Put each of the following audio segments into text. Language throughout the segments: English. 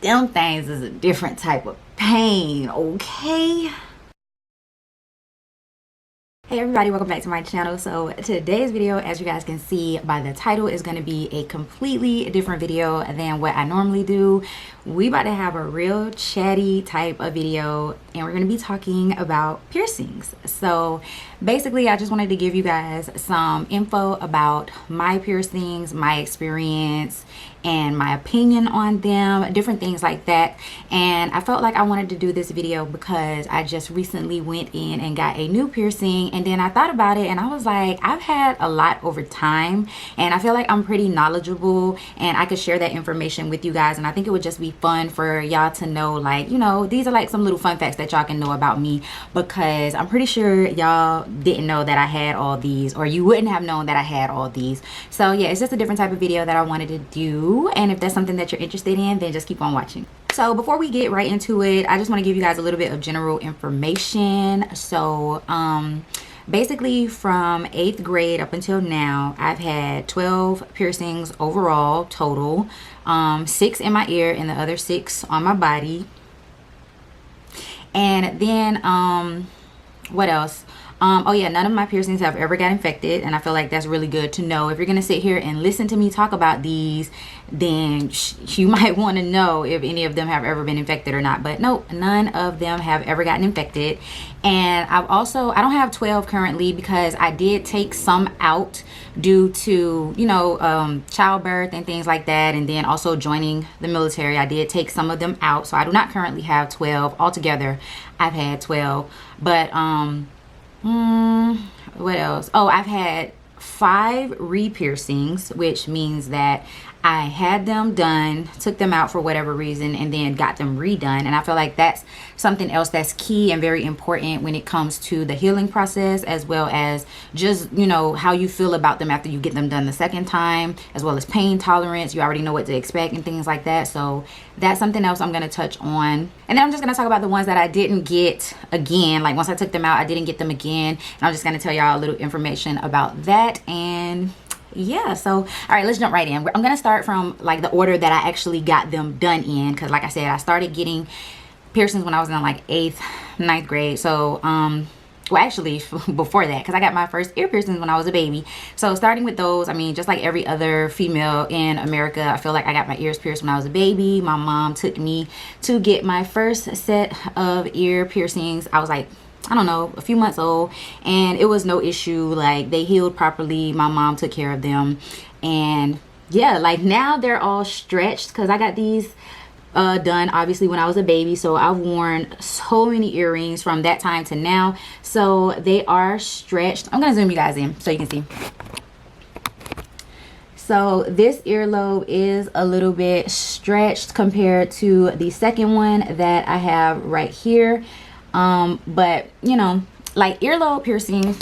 them things is a different type of pain, okay? Hey everybody, welcome back to my channel. So today's video, as you guys can see by the title, is going to be a completely different video than what I normally do. We about to have a real chatty type of video, and we're going to be talking about piercings. So basically, I just wanted to give you guys some info about my piercings, my experience, and my opinion on them, different things like that. And I felt like I wanted to do this video because I just recently went in and got a new piercing, and then I thought about it and I was like, I've had a lot over time and I feel like I'm pretty knowledgeable and I could share that information with you guys, and I think it would just be fun for y'all to know, like, you know, these are like some little fun facts that y'all can know about me, because I'm pretty sure y'all didn't know that I had all these, or you wouldn't have known that I had all these. So yeah, it's just a different type of video that I wanted to do, and if that's something that you're interested in, then just keep on watching. So before we get right into it, I just want to give you guys a little bit of general information. So basically from 8th grade up until now, I've had 12 piercings overall total, 6 in my ear and the other 6 on my body. And then what else? Oh yeah, none of my piercings have ever got infected, and I feel like that's really good to know. If you're gonna sit here and listen to me talk about these, then you might want to know if any of them have ever been infected or not. But nope, none of them have ever gotten infected. And I don't have 12 currently because I did take some out due to, you know, childbirth and things like that, and then also joining the military. I did take some of them out, so I do not currently have 12 altogether. I've had 12, but what else? Oh, I've had 5 re-piercings, which means that I had them done, took them out for whatever reason, and then got them redone. And I feel like that's something else that's key and very important when it comes to the healing process, as well as just, you know, how you feel about them after you get them done the second time, as well as pain tolerance. You already know what to expect and things like that. So that's something else I'm going to touch on. And then I'm just going to talk about the ones that I didn't get again. Like once I took them out, I didn't get them again. And I'm just going to tell y'all a little information about that. And yeah, so all right, let's jump right in. I'm gonna start from like the order that I actually got them done in, because like I said, I started getting piercings when I was in like 8th, 9th grade. So well, actually before that, because I got my first ear piercings when I was a baby. So starting with those, I mean, just like every other female in America, I feel like I got my ears pierced when I was a baby. My mom took me to get my first set of ear piercings. I was like, I don't know, a few months old, and it was no issue. Like, they healed properly. My mom took care of them, and yeah, like now they're all stretched because I got these done obviously when I was a baby. So I've worn so many earrings from that time to now, so they are stretched. I'm gonna zoom you guys in so you can see. So this earlobe is a little bit stretched compared to the second one that I have right here. But you know, like earlobe piercings,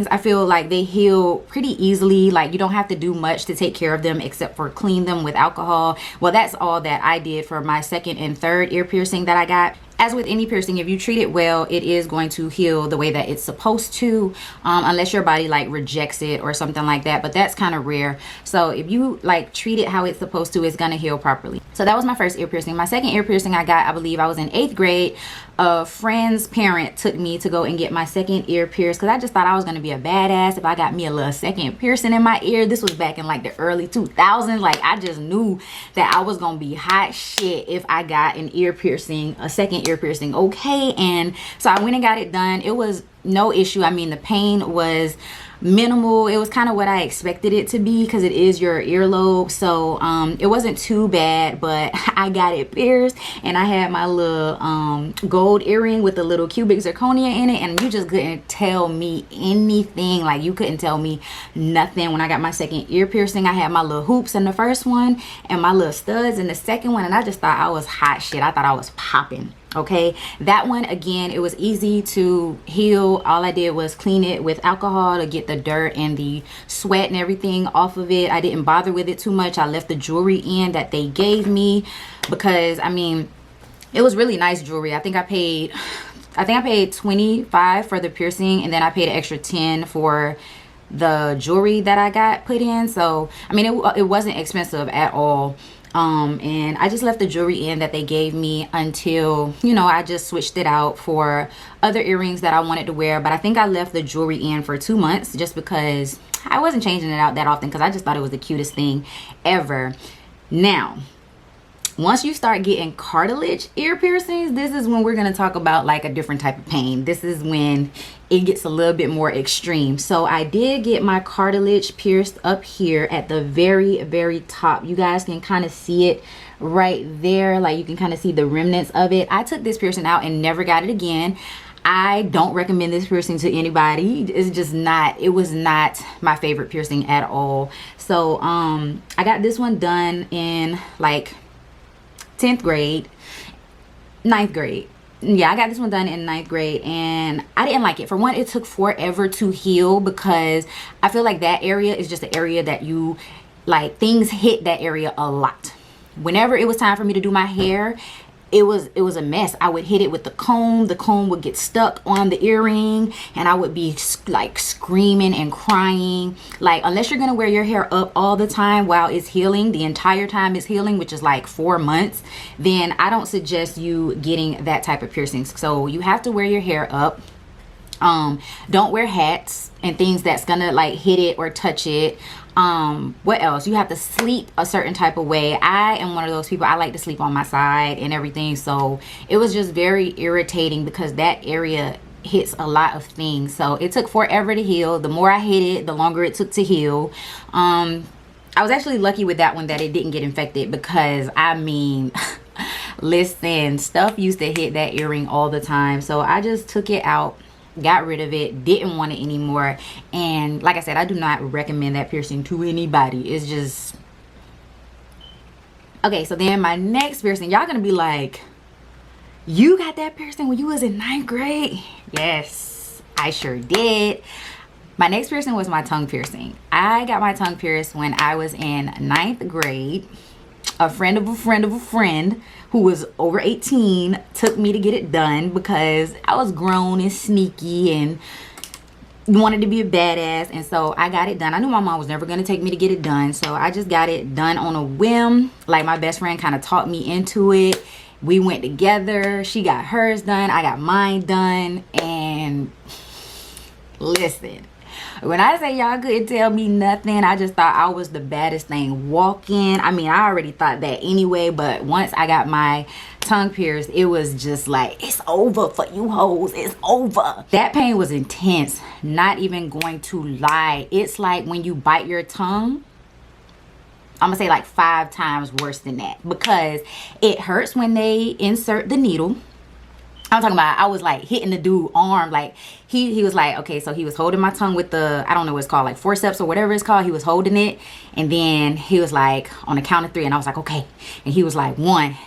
I feel like they heal pretty easily. Like you don't have to do much to take care of them except for clean them with alcohol. Well, that's all that I did for my second and third ear piercing that I got. As with any piercing, if you treat it well, it is going to heal the way that it's supposed to, unless your body like rejects it or something like that, but that's kind of rare. So if you like treat it how it's supposed to, it's gonna heal properly. So that was my first ear piercing. My second ear piercing I got, I believe I was in 8th grade. A friend's parent took me to go and get my second ear pierced, because I just thought I was gonna be a badass if I got me a little second piercing in my ear. This was back in like the early 2000s. Like I just knew that I was gonna be hot shit if I got an ear piercing, a second ear piercing, okay? And so I went and got it done. It was no issue. I mean, the pain was minimal. It was kind of what I expected it to be, because it is your earlobe. So it wasn't too bad, but I got it pierced, and I had my little gold earring with a little cubic zirconia in it, and you just couldn't tell me anything. Like you couldn't tell me nothing. When I got my second ear piercing, I had my little hoops in the first one and my little studs in the second one, and I just thought I was hot shit. I thought I was popping. Okay, that one, again, it was easy to heal. All I did was clean it with alcohol to get the dirt and the sweat and everything off of it. I didn't bother with it too much. I left the jewelry in that they gave me, because I mean, it was really nice jewelry. I think I paid 25 for the piercing, and then I paid an extra 10 for the jewelry that I got put in. So I mean, it wasn't expensive at all. And I just left the jewelry in that they gave me until, you know, I just switched it out for other earrings that I wanted to wear. But I think I left the jewelry in for 2 months just because I wasn't changing it out that often, because I just thought it was the cutest thing ever. Now, once you start getting cartilage ear piercings, this is when we're going to talk about like a different type of pain. This is when it gets a little bit more extreme. So I did get my cartilage pierced up here at the very, very top. You guys can kind of see it right there. Like you can kind of see the remnants of it. I took this piercing out and never got it again. I don't recommend this piercing to anybody. It's just not, it was not my favorite piercing at all. So I got this one done in like 10th grade, 9th grade. Yeah, I got this one done in 9th grade, and I didn't like it. For one, it took forever to heal, because I feel like that area is just an area that you, like, things hit that area a lot. Whenever it was time for me to do my hair, it was a mess. I would hit it with the comb would get stuck on the earring, and I would be like screaming and crying. Like, unless you're gonna wear your hair up all the time while it's healing, the entire time it's healing, which is like 4 months, then I don't suggest you getting that type of piercings. So you have to wear your hair up. Don't wear hats and things that's gonna like hit it or touch it. What else? You have to sleep a certain type of way. I am one of those people, I like to sleep on my side and everything. So it was just very irritating, because that area hits a lot of things. So it took forever to heal. The more I hit it, the longer it took to heal. I was actually lucky with that one that it didn't get infected, because I mean, listen, stuff used to hit that earring all the time. So I just took it out, got rid of it, didn't want it anymore. And like I said, I do not recommend that piercing to anybody. It's just okay. So then my next piercing, y'all gonna be like, you got that piercing when you was in 9th grade? Yes, I sure did. My next piercing was my tongue piercing. I got my tongue pierced when I was in 9th grade. A friend of a friend of a friend who was over 18 took me to get it done, because I was grown and sneaky and wanted to be a badass. And so I got it done. I knew my mom was never going to take me to get it done, so I just got it done on a whim. Like, my best friend kind of talked me into it. We went together. She got hers done, I got mine done. And listen, when I say y'all couldn't tell me nothing, I just thought I was the baddest thing walking. I mean, I already thought that anyway, but once I got my tongue pierced, it was just like, it's over for you hoes, it's over. That pain was intense, not even going to lie. It's like when you bite your tongue, I'm gonna say like 5 times worse than that, because it hurts when they insert the needle. I'm talking about, I was like hitting the dude's arm. Like he was like, okay, so he was holding my tongue with the, I don't know what it's called, like forceps or whatever it's called. He was holding it, and then he was like on the count of 3, and I was like, okay. And he was like 1,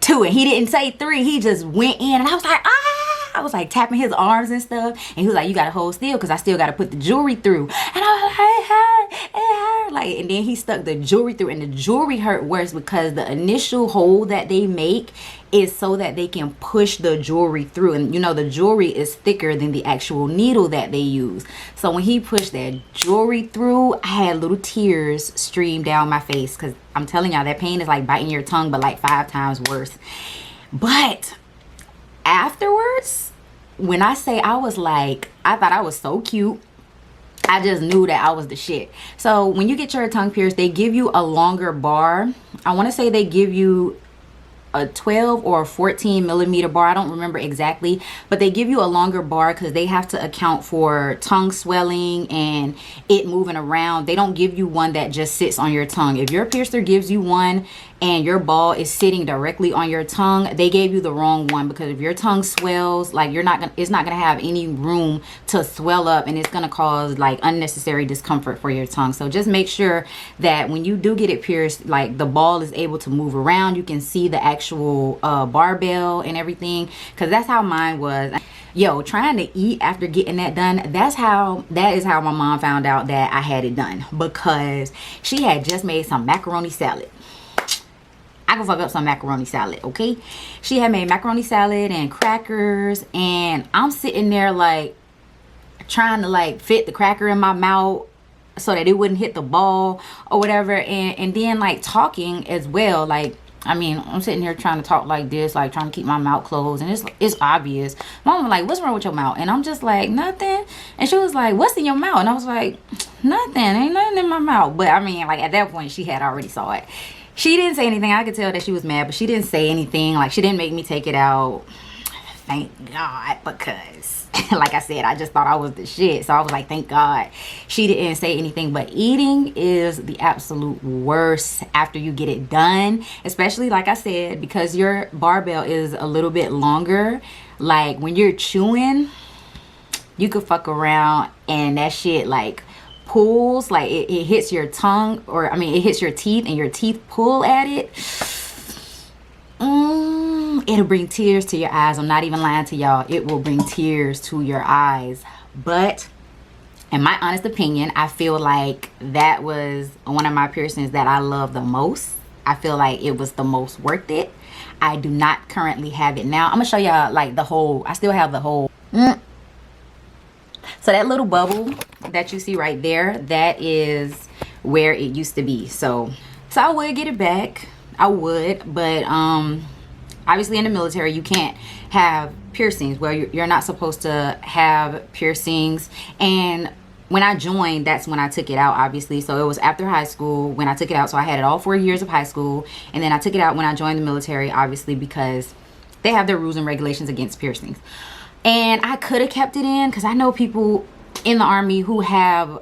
2, and he didn't say 3. He just went in, and I was like, ah! I was like tapping his arms and stuff, and he was like, you gotta hold still, because I still gotta put the jewelry through. And I was like, it hurt. Like, and then he stuck the jewelry through, and the jewelry hurt worse, because the initial hole that they make is so that they can push the jewelry through. And you know, the jewelry is thicker than the actual needle that they use. So when he pushed that jewelry through, I had little tears stream down my face, because I'm telling y'all, that pain is like biting your tongue, but like 5 times worse. But afterwards, when I say I was like, I thought I was so cute. I just knew that I was the shit. So when you get your tongue pierced, they give you a longer bar. I want to say they give you a 12 or a 14 millimeter bar. I don't remember exactly, but they give you a longer bar because they have to account for tongue swelling and it moving around. They don't give you one that just sits on your tongue. If your piercer gives you one and your ball is sitting directly on your tongue, they gave you the wrong one, because if your tongue swells, like it's not gonna have any room to swell up, and it's gonna cause like unnecessary discomfort for your tongue. So just make sure that when you do get it pierced, like the ball is able to move around. You can see the actual barbell and everything, because that's how mine was. Yo, trying to eat after getting that done, that is how my mom found out that I had it done, because she had just made some macaroni salad. I can fuck up some macaroni salad, okay? She had made macaroni salad and crackers, and I'm sitting there like, trying to like fit the cracker in my mouth so that it wouldn't hit the ball or whatever, and then like talking as well. Like, I mean, I'm sitting here trying to talk like this, like trying to keep my mouth closed, and it's obvious. Mom was like, "What's wrong with your mouth?" And I'm just like, "Nothing." And she was like, "What's in your mouth?" And I was like, "Nothing. Ain't nothing in my mouth." But I mean, like at that point, she had already saw it. She didn't say anything. I could tell that she was mad, but she didn't say anything. Like, she didn't make me take it out. Thank God, because like I said, I just thought I was the shit. So I was like, thank God she didn't say anything. But eating is the absolute worst after you get it done, especially like I said, because your barbell is a little bit longer. Like when you're chewing, you could fuck around and that shit like pulls, like it hits your tongue, or I mean it hits your teeth and your teeth pull at it. It'll bring tears to your eyes. I'm not even lying to y'all. It will bring tears to your eyes. But in my honest opinion, I feel like that was one of my piercings that I love the most. I feel like it was the most worth it. I do not currently have it now. I'm gonna show y'all like the hole. I still have the hole. So that little bubble that you see right there, that is where it used to be. So I would get it back. I would, but obviously in the military you can't have piercings. Well, you're not supposed to have piercings. And when I joined, that's when I took it out, obviously. So it was after high school when I took it out. So I had it all 4 years of high school, and then I took it out when I joined the military, obviously, because they have their rules and regulations against piercings. And I could have kept it in, because I know people in the Army who have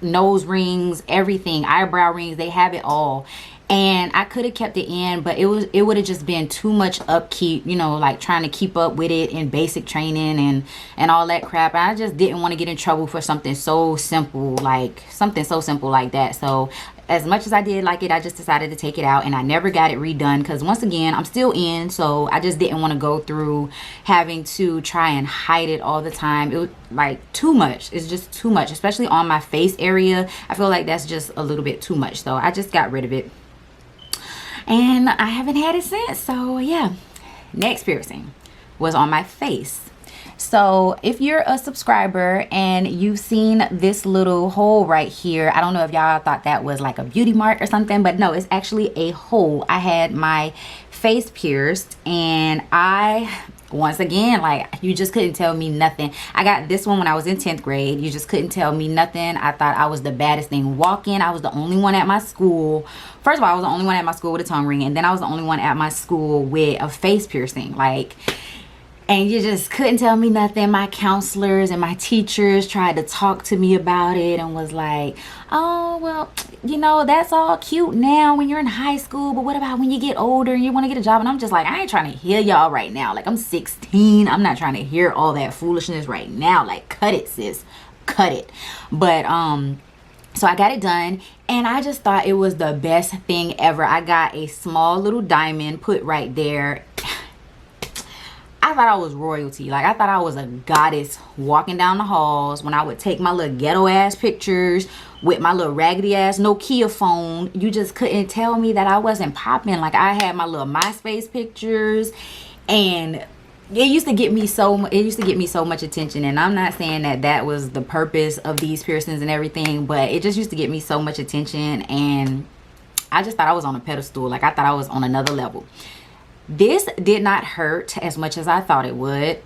nose rings, everything, eyebrow rings, they have it all. And I could have kept it in, but it would have just been too much upkeep, you know, like trying to keep up with it in basic training and all that crap. I just didn't want to get in trouble for something so simple, like that. So as much as I did like it, I just decided to take it out, and I never got it redone, because once again, I'm still in, so I just didn't want to go through having to try and hide it all the time. It was like too much. It's just too much, especially on my face area. I feel like that's just a little bit too much, so I just got rid of it. And I haven't had it since. So yeah, next piercing was on my face. So if you're a subscriber and you've seen this little hole right here, I don't know if y'all thought that was like a beauty mark or something, but no, it's actually a hole. I had my face pierced, and once again, like, you just couldn't tell me nothing. I got this one when I was in 10th grade. You just couldn't tell me nothing. I thought I was the baddest thing walking. I was the only one at my school. First of all, I was the only one at my school with a tongue ring, and then I was the only one at my school with a face piercing. Like, and you just couldn't tell me nothing. My counselors and my teachers tried to talk to me about it and was like, oh, well, you know, that's all cute now when you're in high school, but what about when you get older and you want to get a job? And I'm just like, I ain't trying to hear y'all right now. Like, I'm 16. I'm not trying to hear all that foolishness right now. Like, cut it, sis. Cut it. But, so I got it done, and I just thought it was the best thing ever. I got a small little diamond put right there. I thought I was royalty. Like, I thought I was a goddess walking down the halls when I would take my little ghetto ass pictures with my little raggedy ass Nokia phone. You just couldn't tell me that I wasn't popping. Like, I had my little MySpace pictures, and it used to get me so much attention. And I'm not saying that that was the purpose of these piercings and everything, but it just used to get me so much attention, and I just thought I was on a pedestal. Like, I thought I was on another level. This did not hurt as much as I thought it would.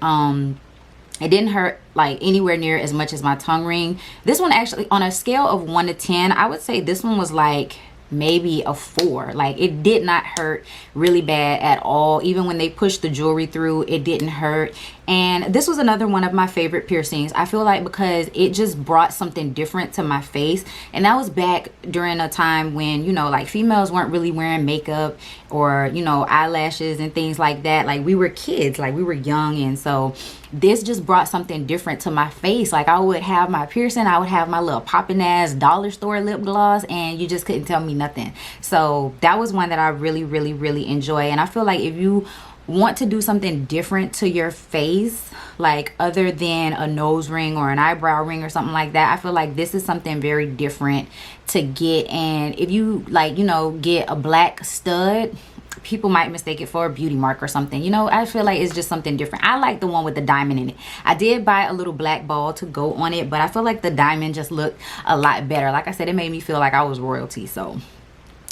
It didn't hurt like anywhere near as much as my tongue ring. This one actually, on a scale of 1 to 10, I would say this one was like maybe a 4. Like, it did not hurt really bad at all. Even when they pushed the jewelry through, it didn't hurt. And this was another one of my favorite piercings, I feel like, because it just brought something different to my face. And that was back during a time when, you know, like, females weren't really wearing makeup or, you know, eyelashes and things like that. Like, we were kids, like, we were young, and so this just brought something different to my face. Like, I would have my piercing, I would have my little popping ass dollar store lip gloss, and you just couldn't tell me nothing. So that was one that I really, really, really enjoy. And I feel like if you want to do something different to your face, like other than a nose ring or an eyebrow ring or something like that, I feel like this is something very different to get. And if you, like, you know, get a black stud, people might mistake it for a beauty mark or something. You know, I feel like it's just something different. I like the one with the diamond in it. I did buy a little black ball to go on it, but I feel like the diamond just looked a lot better. Like I said, it made me feel like I was royalty. So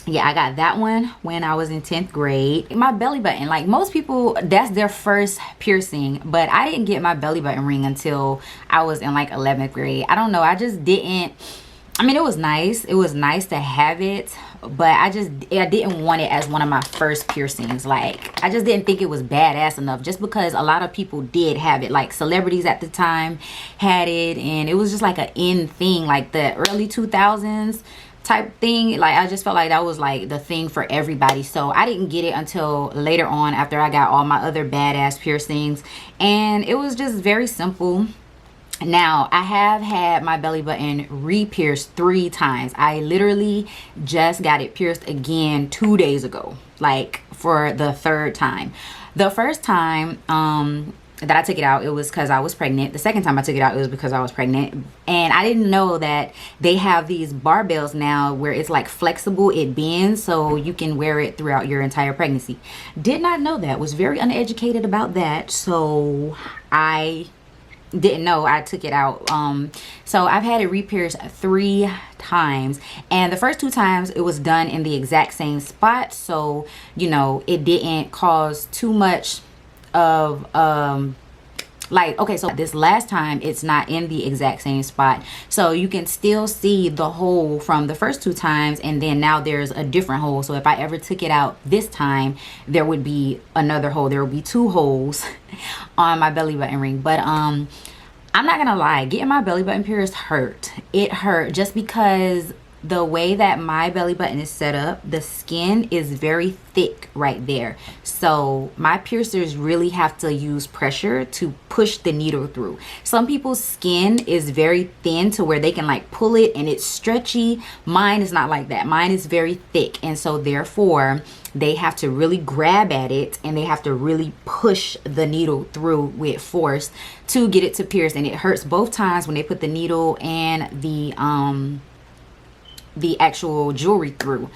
yeah, I got that one when I was in 10th grade. My belly button, like most people, that's their first piercing, but I didn't get my belly button ring until I was in like 11th grade. I don't know, I just didn't. I mean, it was nice to have it, but I didn't want it as one of my first piercings. Like, I just didn't think it was badass enough, just because a lot of people did have it. Like, celebrities at the time had it, and it was just like an in thing, like the early 2000s type thing. Like, I just felt like that was like the thing for everybody. So I didn't get it until later on, after I got all my other badass piercings, and it was just very simple. Now, I have had my belly button re-pierced 3 times. I literally just got it pierced again 2 days ago, like for the 3rd time. The first time that I took it out, it was because I was pregnant. The second time I took it out, it was because I was pregnant. And I didn't know that they have these barbells now where it's like flexible, it bends, so you can wear it throughout your entire pregnancy. Did not know that. Was very uneducated about that. So I didn't know. I took it out. So I've had it re-pierced 3 times, and the first 2 times it was done in the exact same spot, so you know, it didn't cause too much of like, okay, so this last time it's not in the exact same spot, so you can still see the hole from the first 2 times, and then now there's a different hole. So if I ever took it out this time, there would be another hole. There would be 2 holes on my belly button ring. But I'm not gonna lie, getting my belly button pierced hurt. It hurt just because the way that my belly button is set up, the skin is very thick right there. So my piercers really have to use pressure to push the needle through. Some people's skin is very thin to where they can like pull it and it's stretchy. Mine is not like that. Mine is very thick, and so therefore they have to really grab at it, and they have to really push the needle through with force to get it to pierce. And it hurts both times when they put the needle and the actual jewelry through.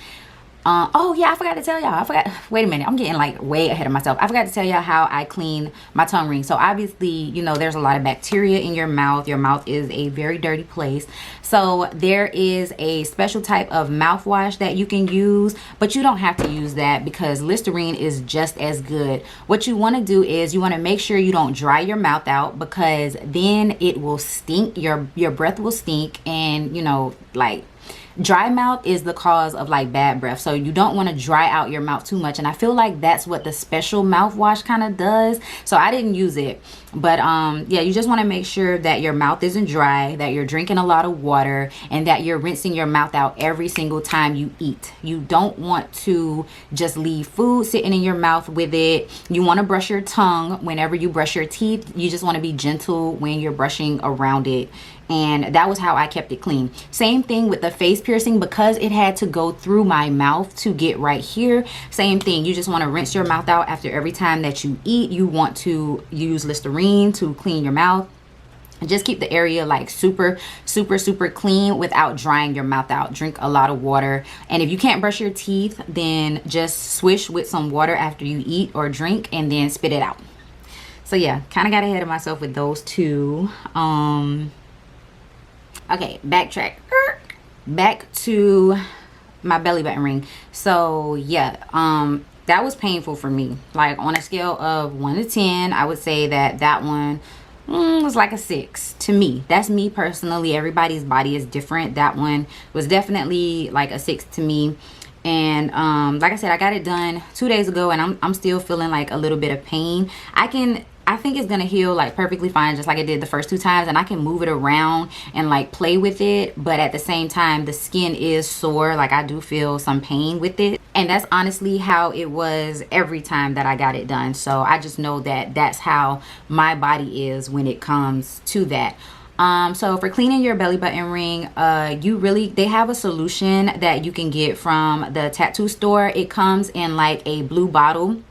Oh yeah, I forgot to tell y'all. Wait a minute, I'm getting like way ahead of myself. I forgot to tell y'all how I clean my tongue ring. So obviously, you know, there's a lot of bacteria in your mouth. Your mouth is a very dirty place. So there is a special type of mouthwash that you can use, but you don't have to use that because Listerine is just as good. What you want to do is you want to make sure you don't dry your mouth out, because then it will stink. Your breath will stink, and you know, like, dry mouth is the cause of like bad breath. So you don't want to dry out your mouth too much, and I feel like that's what the special mouthwash kind of does. So I didn't use it, but yeah, you just want to make sure that your mouth isn't dry, that you're drinking a lot of water, and that you're rinsing your mouth out every single time you eat. You don't want to just leave food sitting in your mouth with it. You want to brush your tongue whenever you brush your teeth. You just want to be gentle when you're brushing around it. And that was how I kept it clean. Same thing with the face piercing, because it had to go through my mouth to get right here. Same thing, you just want to rinse your mouth out after every time that you eat. You want to use Listerine to clean your mouth. And just keep the area like super clean without drying your mouth out. Drink a lot of water, and if you can't brush your teeth, then just swish with some water after you eat or drink, and then spit it out. So yeah, kind of got ahead of myself with those 2. Okay, backtrack. Back to my belly button ring. So yeah, that was painful for me. Like, on a scale of 1 to 10, I would say that one was like a 6 to me. That's me personally. Everybody's body is different. That one was definitely like a 6 to me. And like I said, I got it done 2 days ago, and I'm still feeling like a little bit of pain. I think it's gonna heal like perfectly fine, just like it did the first 2 times, and I can move it around and like play with it, but at the same time the skin is sore. Like, I do feel some pain with it, and that's honestly how it was every time that I got it done. So I just know that that's how my body is when it comes to that. So for cleaning your belly button ring, they have a solution that you can get from the tattoo store. It comes in like a blue bottle.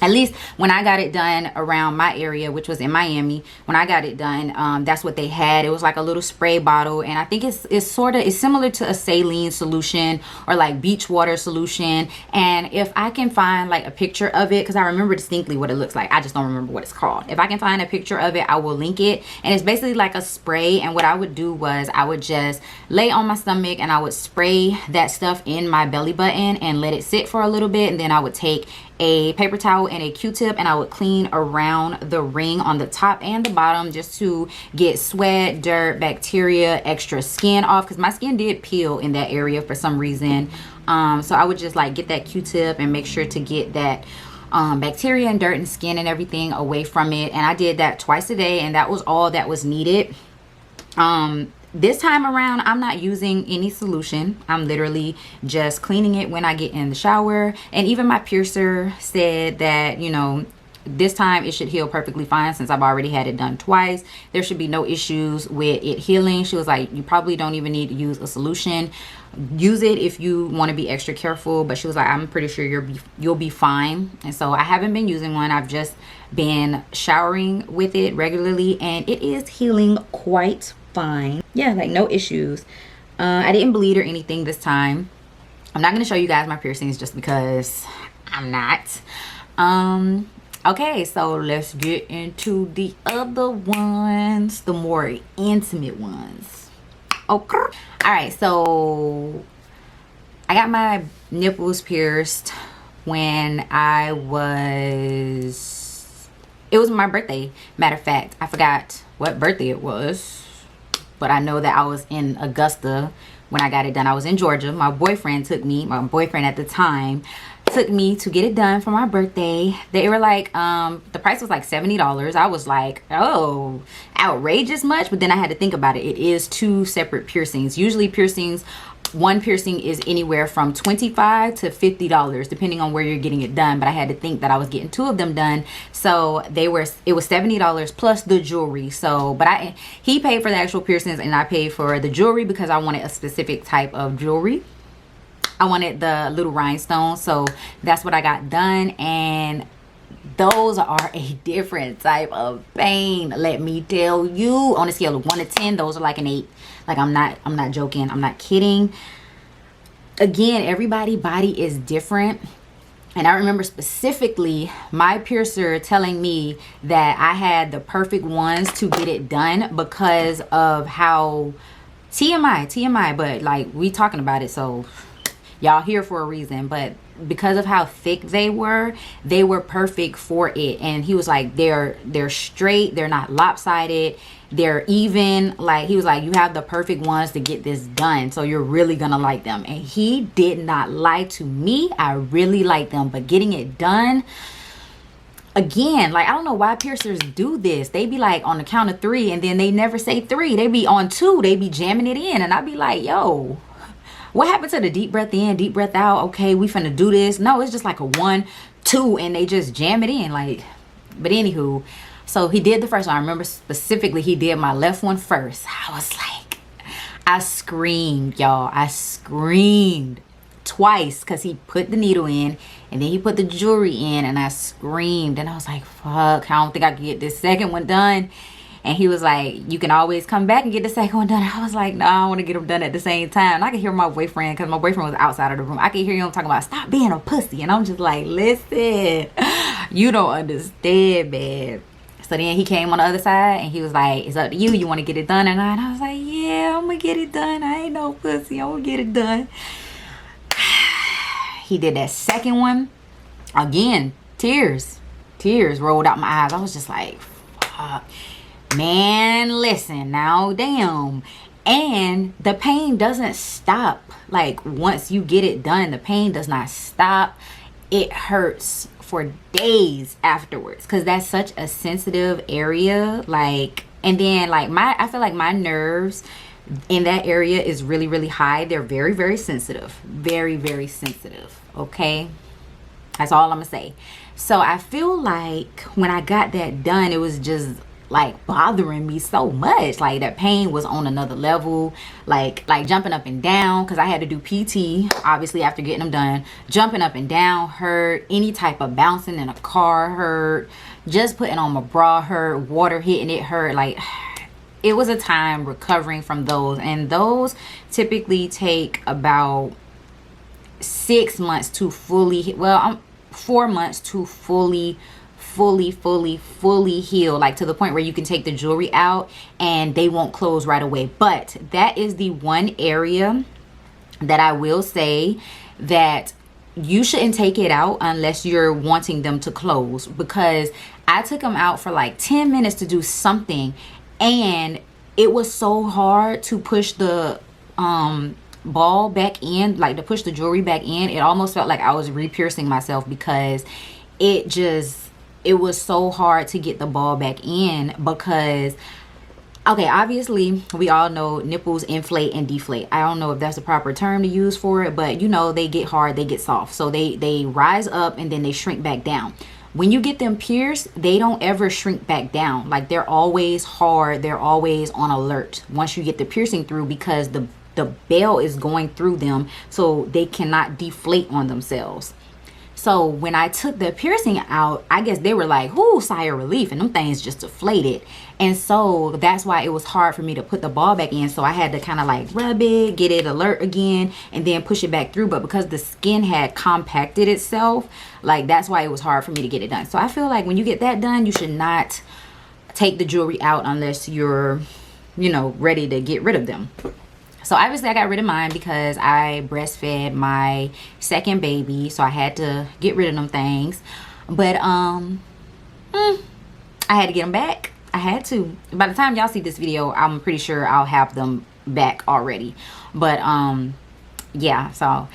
At least when I got it done around my area, which was in Miami, when I got it done, that's what they had. It was like a little spray bottle, and I think it's similar to a saline solution or like beach water solution. And if I can find like a picture of it, because I remember distinctly what it looks like, I just don't remember what it's called. If I can find a picture of it, I will link it. And it's basically like a spray, and what I would do was I would just lay on my stomach and I would spray that stuff in my belly button and let it sit for a little bit, and then I would take a paper towel and a Q-tip and I would clean around the ring on the top and the bottom, just to get sweat, dirt, bacteria, extra skin off, because my skin did peel in that area for some reason. So I would just like get that Q-tip and make sure to get that bacteria and dirt and skin and everything away from it. And I did that twice a day, and that was all that was needed. This time around, I'm not using any solution. I'm literally just cleaning it when I get in the shower. And even my piercer said that, you know, this time it should heal perfectly fine since I've already had it done twice. There should be no issues with it healing. She was like, you probably don't even need to use a solution. Use it if you want to be extra careful. But she was like, I'm pretty sure you'll be fine. And so I haven't been using one. I've just been showering with it regularly, and it is healing quite fine. Yeah, like no issues. I didn't bleed or anything this time. I'm not going to show you guys my piercings just because I'm not. Okay, so let's get into the other ones, the more intimate ones. Okay. All right, so I got my nipples pierced when it was my birthday. Matter of fact, I forgot what birthday it was, but I know that I was in Augusta when I got it done. I was in Georgia. My boyfriend at the time took me to get it done for my birthday. They were like, the price was like $70. I was like, oh, outrageous much. But then I had to think about it. It is two separate piercings. Usually piercings, one piercing is anywhere from $25 to $50 depending on where you're getting it done. But I had to think that I was getting two of them done, so it was $70 plus the jewelry. So but he paid for the actual piercings and I paid for the jewelry because I wanted a specific type of jewelry. I wanted the little rhinestones, so that's what I got done. And those are a different type of pain, let me tell you. On a scale of 1 to 10, those are like an 8. Like, I'm not joking, I'm not kidding. Again, everybody's body is different. And I remember specifically my piercer telling me that I had the perfect ones to get it done because of how TMI, but like, we talking about it, so y'all here for a reason. But because of how thick they were perfect for it. And he was like, they're straight, they're not lopsided, they're even. Like, he was like, you have the perfect ones to get this done, so you're really gonna like them. And he did not lie to me. I really like them. But getting it done, again, like, I don't know why piercers do this. They be like on the count of 3, and then they never say 3. They be on 2. They be jamming it in, and I be like, yo, what happened to the deep breath in, deep breath out? Okay, we finna do this. No, it's just like a 1, 2, and they just jam it in. Like, but anywho, so he did the first one. I remember specifically he did my left one first. I was like, I screamed, y'all. I screamed twice because he put the needle in and then he put the jewelry in, and I screamed. And I was like, fuck, I don't think I can get this second one done. And he was like, you can always come back and get the second one done. I was like, no, I want to get them done at the same time. And I could hear my boyfriend, because my boyfriend was outside of the room, I could hear him talking about, stop being a pussy. And I'm just like, listen, you don't understand, man. So then he came on the other side and he was like, it's up to you. You want to get it done or not? And I was like, yeah, I'm going to get it done. I ain't no pussy. I'm going to get it done. He did that second one. Again, tears rolled out my eyes. I was just like, fuck. Man, listen now, damn. And the pain doesn't stop. Like, once you get it done, the pain does not stop. It hurts for days afterwards, because that's such a sensitive area. Like, and then like I feel like my nerves in that area is really, really high. They're very, very sensitive. Very, very sensitive. Okay, that's all I'm gonna say. So I feel like when I got that done, it was just like bothering me so much. Like that pain was on another level. Like jumping up and down, because I had to do PT obviously after getting them done. Jumping up and down hurt. Any type of bouncing in a car hurt. Just putting on my bra hurt. Water hitting it hurt. Like, it was a time recovering from those, and those typically take about 6 months to fully, well, 4 months to fully heal, like to the point where you can take the jewelry out and they won't close right away. But that is the one area that I will say that you shouldn't take it out unless you're wanting them to close, because I took them out for like 10 minutes to do something, and it was so hard to push the ball back in, like to push the jewelry back in. It almost felt like I was re-piercing myself, because it was so hard to get the ball back in. Because okay, obviously we all know nipples inflate and deflate. I don't know if that's the proper term to use for it, but you know, they get hard, they get soft, so they rise up and then they shrink back down. When you get them pierced, they don't ever shrink back down. Like, they're always hard, they're always on alert once you get the piercing through, because the bell is going through them, so they cannot deflate on themselves. So when I took the piercing out, I guess they were like, "Ooh, sigh of relief," and them things just deflated. And so that's why it was hard for me to put the ball back in. So I had to kind of like rub it, get it alert again, and then push it back through. But because the skin had compacted itself, like, that's why it was hard for me to get it done. So I feel like when you get that done, you should not take the jewelry out unless you're, you know, ready to get rid of them. So obviously I got rid of mine because I breastfed my second baby, so I had to get rid of them things. But I had to get them back. I had to. By the time y'all see this video, I'm pretty sure I'll have them back already. But yeah, so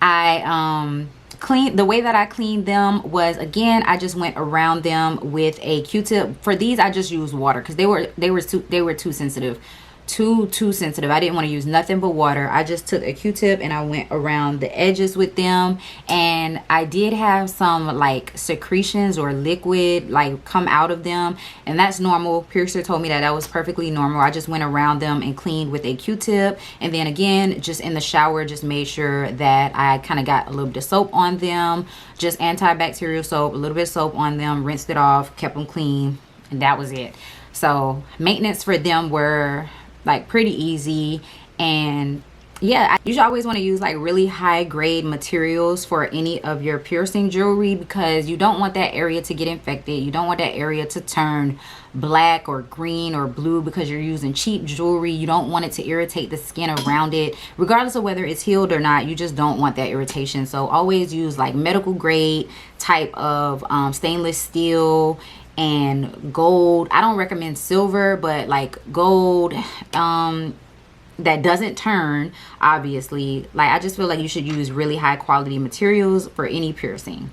I clean, the way that I cleaned them was, again, I just went around them with a Q-tip. For these I just used water, because they were too sensitive. Too sensitive. I didn't want to use nothing but water. I just took a Q-tip and I went around the edges with them, and I did have some like secretions or liquid like come out of them, and that's normal. Piercer told me that that was perfectly normal. I just went around them and cleaned with a Q-tip, and then again, just in the shower, just made sure that I kind of got a little bit of soap on them, just antibacterial soap, a little bit of soap on them, rinsed it off, kept them clean, and that was it. So maintenance for them were like pretty easy. And yeah, you should always want to use like really high grade materials for any of your piercing jewelry, because you don't want that area to get infected. You don't want that area to turn black or green or blue because you're using cheap jewelry. You don't want it to irritate the skin around it, regardless of whether it's healed or not. You just don't want that irritation. So always use like medical grade type of stainless steel and gold. I don't recommend silver, but like gold that doesn't turn, obviously. Like, I just feel like you should use really high quality materials for any piercing.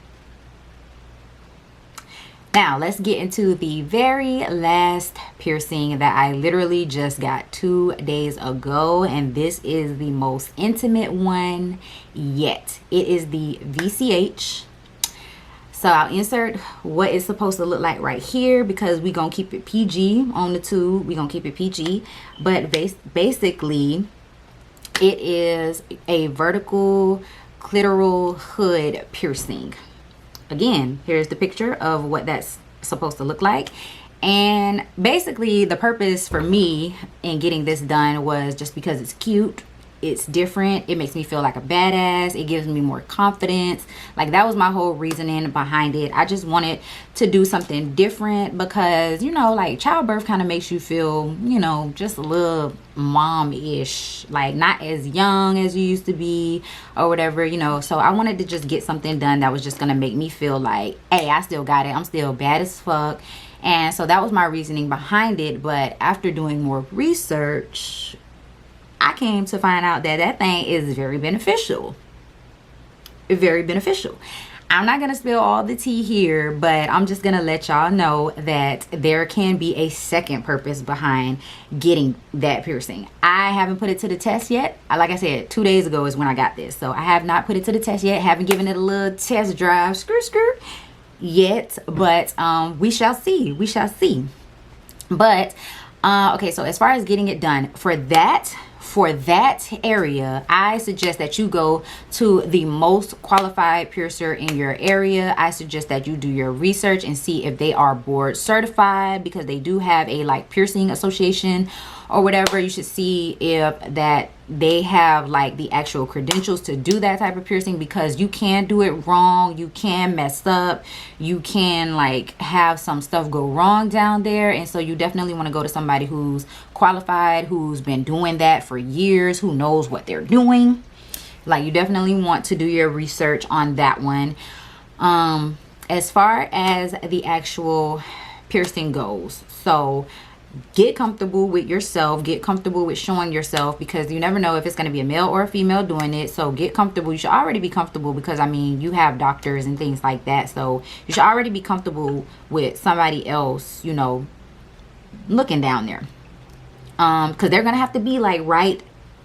Now let's get into the very last piercing that I literally just got 2 days ago, and this is the most intimate one yet. It is the VCH. So I'll insert what it's supposed to look like right here, because we're going to keep it PG on the tube. We're going to keep it PG. But basically, it is a vertical clitoral hood piercing. Again, here's the picture of what that's supposed to look like. And basically, the purpose for me in getting this done was just because it's cute. It's different. It makes me feel like a badass. It gives me more confidence. Like, that was my whole reasoning behind it. I just wanted to do something different because, you know, like, childbirth kind of makes you feel, you know, just a little mom-ish, like not as young as you used to be or whatever, you know. So I wanted to just get something done that was just gonna make me feel like, hey, I still got it. I'm still bad as fuck. And so that was my reasoning behind it. But after doing more research, I came to find out that that thing is very beneficial. Very beneficial. I'm not going to spill all the tea here, but I'm just going to let y'all know that there can be a second purpose behind getting that piercing. I haven't put it to the test yet. Like I said, 2 days ago is when I got this. So I have not put it to the test yet. Haven't given it a little test drive, skirt, yet. But we shall see. We shall see. But okay, so as far as getting it done, for that area, I suggest that you go to the most qualified piercer in your area. I suggest that you do your research and see if they are board certified, because they do have a like piercing association or whatever. You should see if that they have like the actual credentials to do that type of piercing, because you can do it wrong, you can mess up, you can like have some stuff go wrong down there. And so you definitely want to go to somebody who's qualified, who's been doing that for years, who knows what they're doing. Like, you definitely want to do your research on that one. As far as the actual piercing goes, so get comfortable with yourself, get comfortable with showing yourself, because you never know if it's going to be a male or a female doing it. So get comfortable. You should already be comfortable, because I mean, you have doctors and things like that, so you should already be comfortable with somebody else, you know, looking down there, because they're gonna have to be like right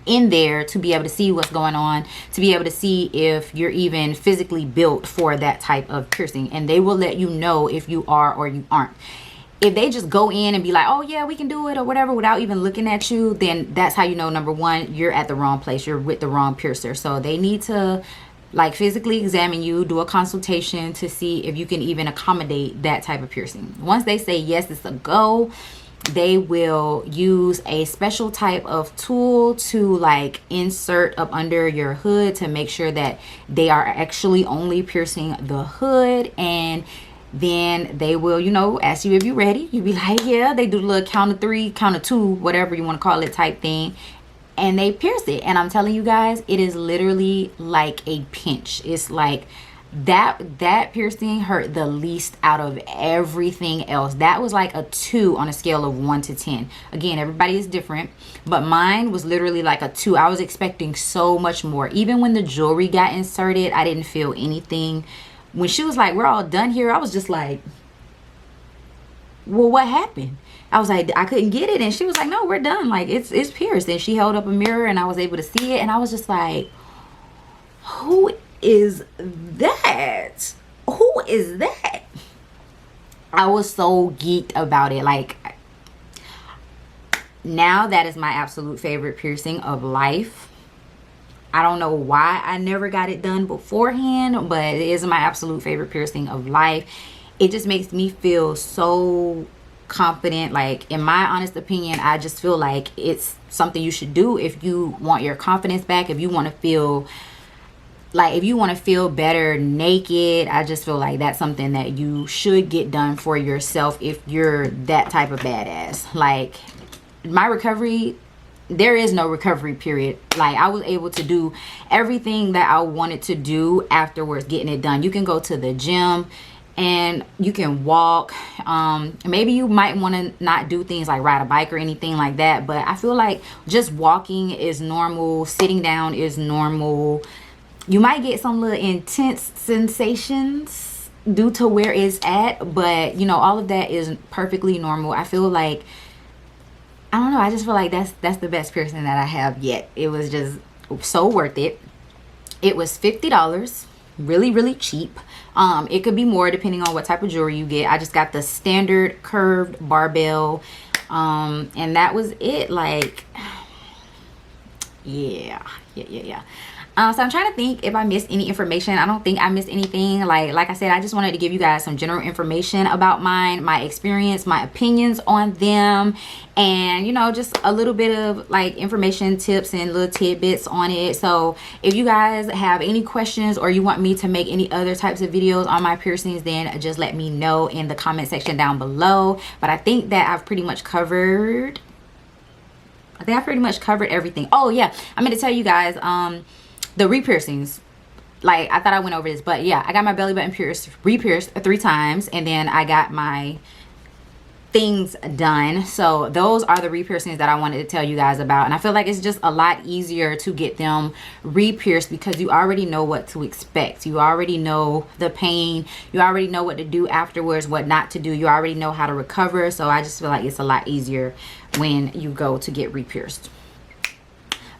in there to be able to see what's going on, to be able to see if you're even physically built for that type of piercing. And they will let you know if you are or you aren't. If they just go in and be like, oh yeah, we can do it or whatever, without even looking at you, then that's how you know, number one, you're at the wrong place, you're with the wrong piercer. So they need to like physically examine you, do a consultation to see if you can even accommodate that type of piercing. Once they say yes, it's a go, they will use a special type of tool to like insert up under your hood to make sure that they are actually only piercing the hood. And then they will, you know, ask you if you're ready. You be like, yeah. They do a little count of 3, count of 2, whatever you want to call it type thing, and they pierce it. And I'm telling you guys, it is literally like a pinch. It's like that piercing hurt the least out of everything else. That was like a 2 on a scale of 1 to 10. Again, everybody is different, but mine was literally like a 2. I was expecting so much more. Even when the jewelry got inserted, I didn't feel anything. When she was like, we're all done here, I was just like, well, what happened? I was like, I couldn't get it. And she was like, no, we're done, like it's pierced. And she held up a mirror and I was able to see it, and I was just like, who is that? Who is that? I was so geeked about it. Like, now that is my absolute favorite piercing of life. I don't know why I never got it done beforehand, but it is my absolute favorite piercing of life. It just makes me feel so confident. Like, in my honest opinion, I just feel like it's something you should do if you want your confidence back, if you want to feel like, if you want to feel better naked. I just feel like that's something that you should get done for yourself if you're that type of badass. Like, my recovery, there is no recovery period. Like, I was able to do everything that I wanted to do afterwards getting it done. You can go to the gym and you can walk. Maybe you might want to not do things like ride a bike or anything like that, but I feel like just walking is normal, sitting down is normal. You might get some little intense sensations due to where it's at, but you know, all of that is perfectly normal. I feel like, I don't know, I just feel like that's the best piercing that I have yet. It was just so worth it. It was $50, really, really cheap. It could be more depending on what type of jewelry you get. I just got the standard curved barbell, and that was it. Like, yeah. So I'm trying to think if I missed any information. I don't think I missed anything. Like I said, I just wanted to give you guys some general information about mine, my experience, my opinions on them, and you know, just a little bit of like information, tips, and little tidbits on it. So if you guys have any questions or you want me to make any other types of videos on my piercings, then just let me know in the comment section down below. But I think that I've pretty much covered everything. Oh yeah, I'm going to tell you guys, the re-piercings, like, I thought I went over this, but yeah, I got my belly button re-pierced 3 times, and then I got my things done. So those are the re-piercings that I wanted to tell you guys about. And I feel like it's just a lot easier to get them re-pierced because you already know what to expect. You already know the pain. You already know what to do afterwards, what not to do. You already know how to recover. So I just feel like it's a lot easier when you go to get re-pierced.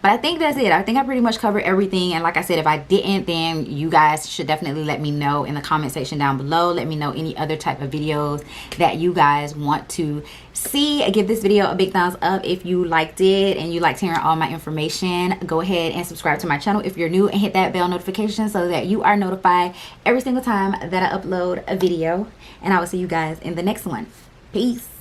But I think that's it. I think I pretty much covered everything. And like I said, if I didn't, then you guys should definitely let me know in the comment section down below. Let me know any other type of videos that you guys want to see. Give this video a big thumbs up if you liked it and you liked hearing all my information. Go ahead and subscribe to my channel if you're new, and hit that bell notification so that you are notified every single time that I upload a video. And I will see you guys in the next one. Peace.